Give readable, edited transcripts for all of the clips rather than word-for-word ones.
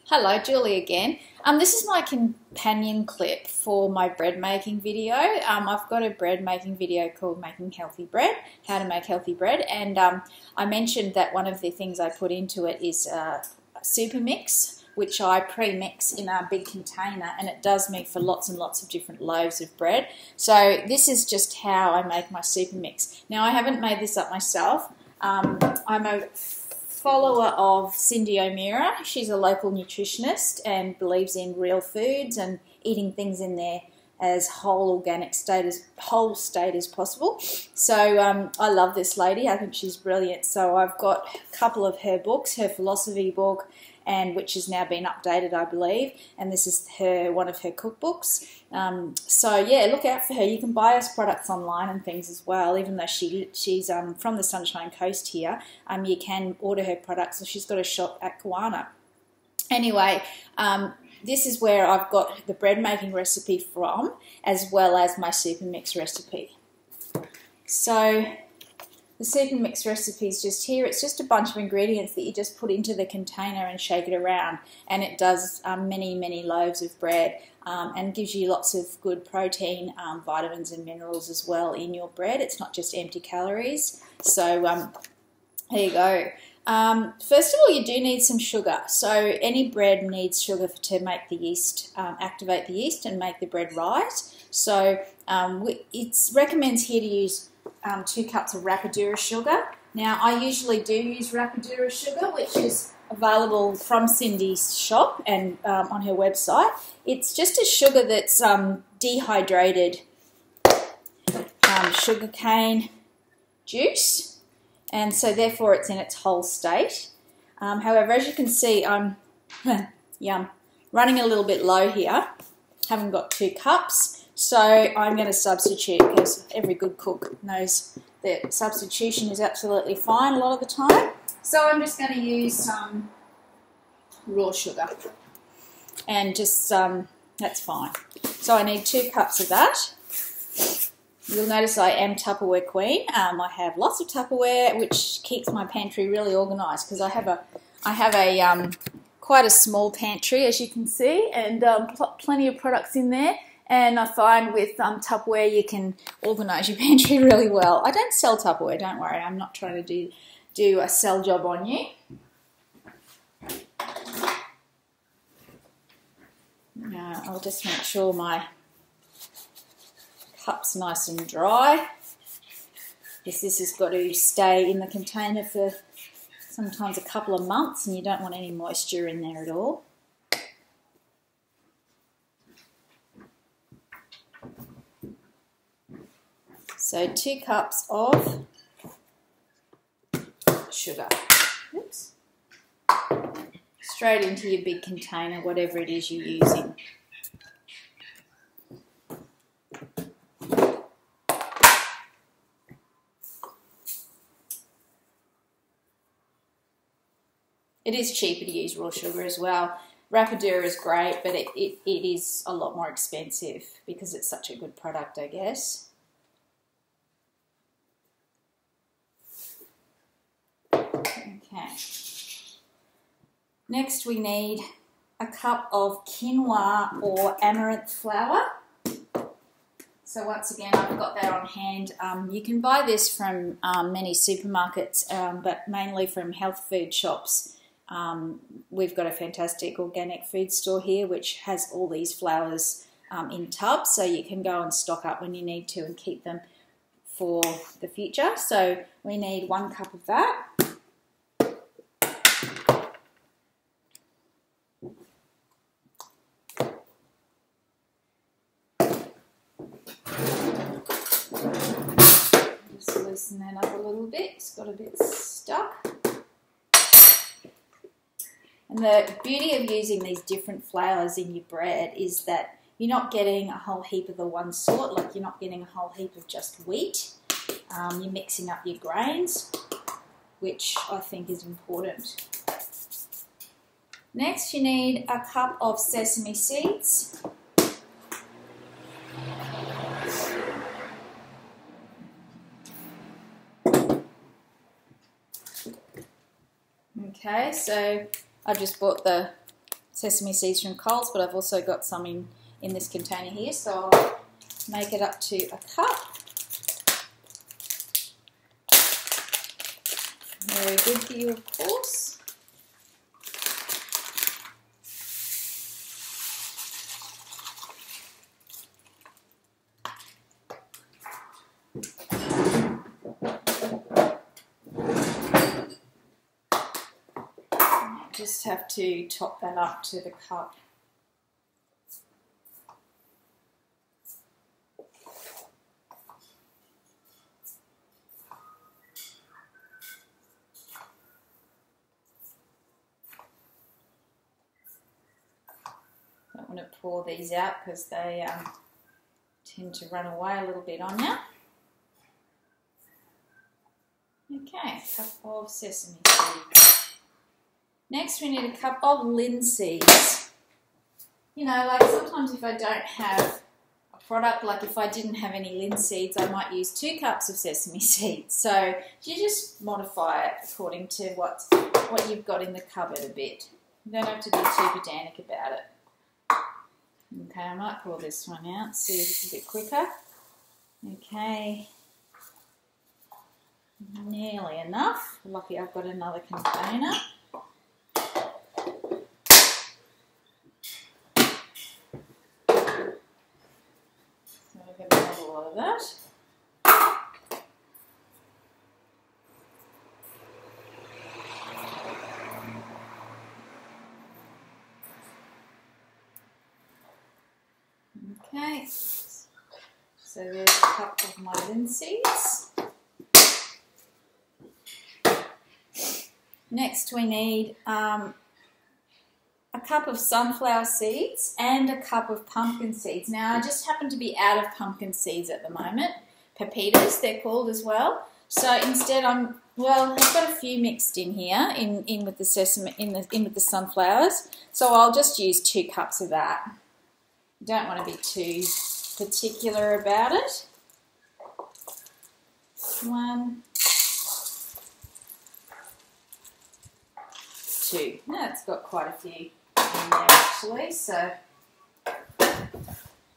Hello, Julie again. This is my companion clip for my bread making video. I've got a bread making video called Making Healthy Bread, how to make healthy bread, and I mentioned that one of the things I put into it is Supermix, which I pre-mix in a big container, and it does me for lots and lots of different loaves of bread. So this is just how I make my Supermix. Now, I haven't made this up myself. I'm a follower of Cyndi O'Meara. She's a local nutritionist and believes in real foods and eating things in their as whole state as possible. So I love this lady. I think she's brilliant. So I've got a couple of her books, her philosophy book, and which has now been updated, I believe, and this is one of her cookbooks. So yeah, look out for her. You can buy us products online and things as well, even though she's from the Sunshine Coast here. You can order her products, and she's got a shop at Quinoa. Anyway, this is where I've got the bread making recipe from, as well as my Supermix recipe. So the Supermix recipe is just here. It's just a bunch of ingredients that you just put into the container and shake it around, and it does many loaves of bread and gives you lots of good protein, vitamins and minerals as well in your bread. It's not just empty calories. So there you go. First of all, you do need some sugar. So any bread needs sugar to make the yeast, activate the yeast and make the bread rise. So it recommends here to use 2 cups of Rapadura sugar. Now, I usually do use Rapadura sugar, which is available from Cyndi's shop and on her website. It's just a sugar that's dehydrated sugarcane juice, and so therefore it's in its whole state. However, as you can see, I'm running a little bit low here. Haven't got 2 cups. So I'm going to substitute, because every good cook knows that substitution is absolutely fine a lot of the time. So I'm just going to use some raw sugar, and just that's fine. So I need 2 cups of that. You'll notice I am Tupperware queen. I have lots of Tupperware, which keeps my pantry really organised, because I have a quite a small pantry, as you can see, and plenty of products in there. And I find with Tupperware you can organise your pantry really well. I don't sell Tupperware, don't worry. I'm not trying to do a sell job on you. Now I'll just make sure my cup's nice and dry, because this has got to stay in the container for sometimes a couple of months, and you don't want any moisture in there at all. So 2 cups of sugar. Oops. Straight into your big container, whatever it is you're using. It is cheaper to use raw sugar as well. Rapadura is great, but it is a lot more expensive because it's such a good product, I guess. Okay. Next we need a cup of quinoa or amaranth flour. So once again, I've got that on hand. You can buy this from many supermarkets, but mainly from health food shops. We've got a fantastic organic food store here which has all these flours in tubs, so you can go and stock up when you need to and keep them for the future. So we need 1 cup of that. Just loosen that up a little bit. It's got a bit stuck. And the beauty of using these different flours in your bread is that you're not getting a whole heap of the one sort, like you're not getting a whole heap of just wheat. You're mixing up your grains, which I think is important. Next, you need a cup of sesame seeds. Okay, so I just bought the sesame seeds from Coles, but I've also got some in this container here, so I'll make it up to a cup. Very good for you, of course. Just have to top that up to the cup. Don't want to pour these out because they tend to run away a little bit on you. Okay, cup of sesame seeds. Next we need a cup of linseeds. You know, like sometimes if I don't have a product, like if I didn't have any linseeds, I might use 2 cups of sesame seeds. So you just modify it according to what you've got in the cupboard a bit. You don't have to be too pedantic about it. Okay, I might pour this one out, see if it's a bit quicker. Okay, nearly enough. Lucky I've got another container. A lot of that. Okay, so there's a cup of my linseeds. Next we need a cup of sunflower seeds and a cup of pumpkin seeds. Now I just happen to be out of pumpkin seeds at the moment. Pepitas, they're called as well. So instead I've got a few mixed in here, in with the sesame, in with the sunflowers. So I'll just use 2 cups of that. You don't want to be too particular about it. 1, 2. Now it's got quite a few in there actually, so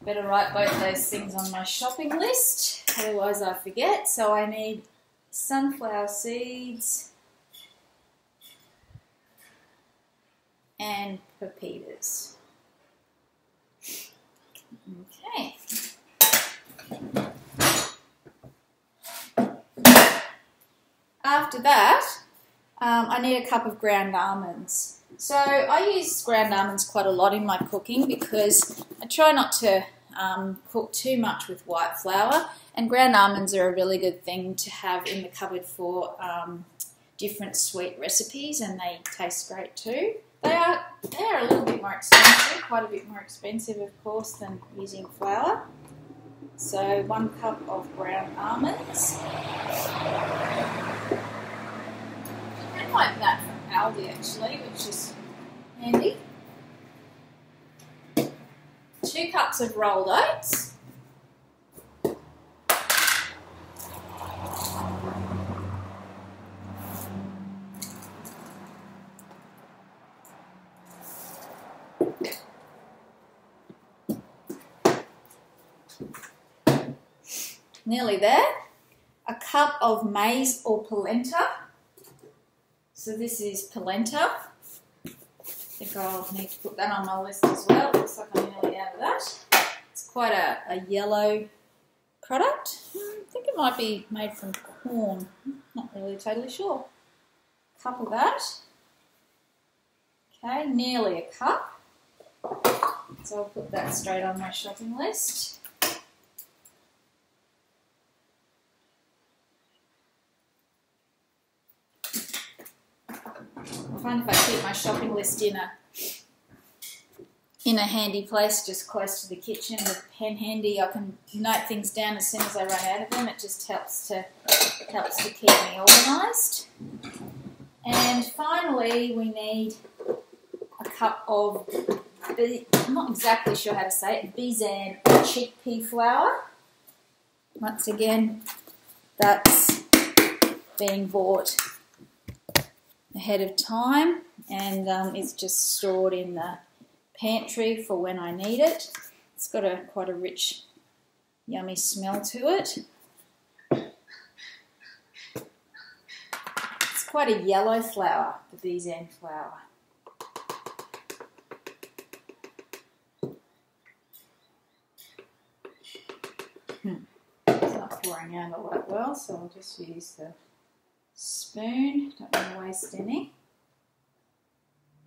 better write both those things on my shopping list, otherwise I forget. So I need sunflower seeds and pepitas. Okay. After that, I need a cup of ground almonds. So I use ground almonds quite a lot in my cooking because I try not to cook too much with white flour, and ground almonds are a really good thing to have in the cupboard for different sweet recipes, and they taste great too. They are a little bit more expensive, quite a bit more expensive of course than using flour. So 1 cup of ground almonds. I like that from Aldi actually, which is handy. 2 cups of rolled oats. Nearly there. A cup of maize or polenta. So this is polenta. I think I'll need to put that on my list as well. Looks like I'm nearly out of that. It's quite a yellow product. I think it might be made from corn. Not really totally sure. Cup of that. Okay, nearly a cup. So I'll put that straight on my shopping list. I find if I keep my shopping list in a handy place just close to the kitchen with a pen handy, I can note things down as soon as I run out of them. It just helps to keep me organised. And finally we need a cup of, I'm not exactly sure how to say it, besan or chickpea flour. Once again, that's being bought ahead of time. and it's just stored in the pantry for when I need it. It's got quite a rich, yummy smell to it. It's quite a yellow flour, the besan flour. It's not pouring out all that well, so I'll just use the spoon. Don't want to waste any.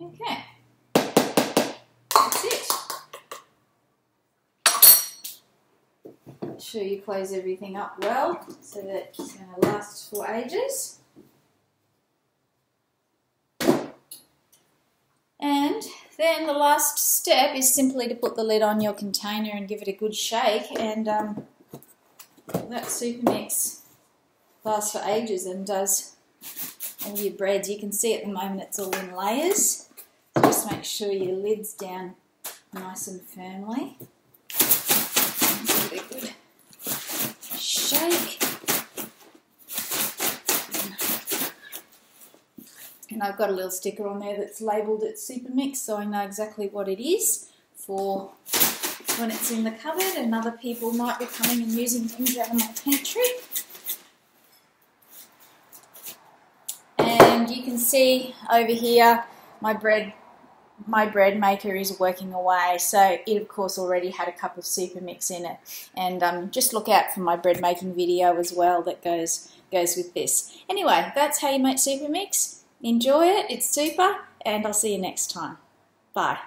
Okay, that's it. Make sure you close everything up well so that it's going to last for ages. And then the last step is simply to put the lid on your container and give it a good shake, and that Supermix lasts for ages and does all your breads. You can see at the moment it's all in layers. So just make sure your lid's down nice and firmly. Give it a good shake. And I've got a little sticker on there that's labelled it's Supermix, so I know exactly what it is for when it's in the cupboard, and other people might be coming and using things out of my pantry. And you can see over here my bread maker is working away, so it of course already had a cup of Supermix in it. And just look out for my bread making video as well that goes with this. Anyway, that's how you make Supermix. Enjoy it, it's super, and I'll see you next time. Bye.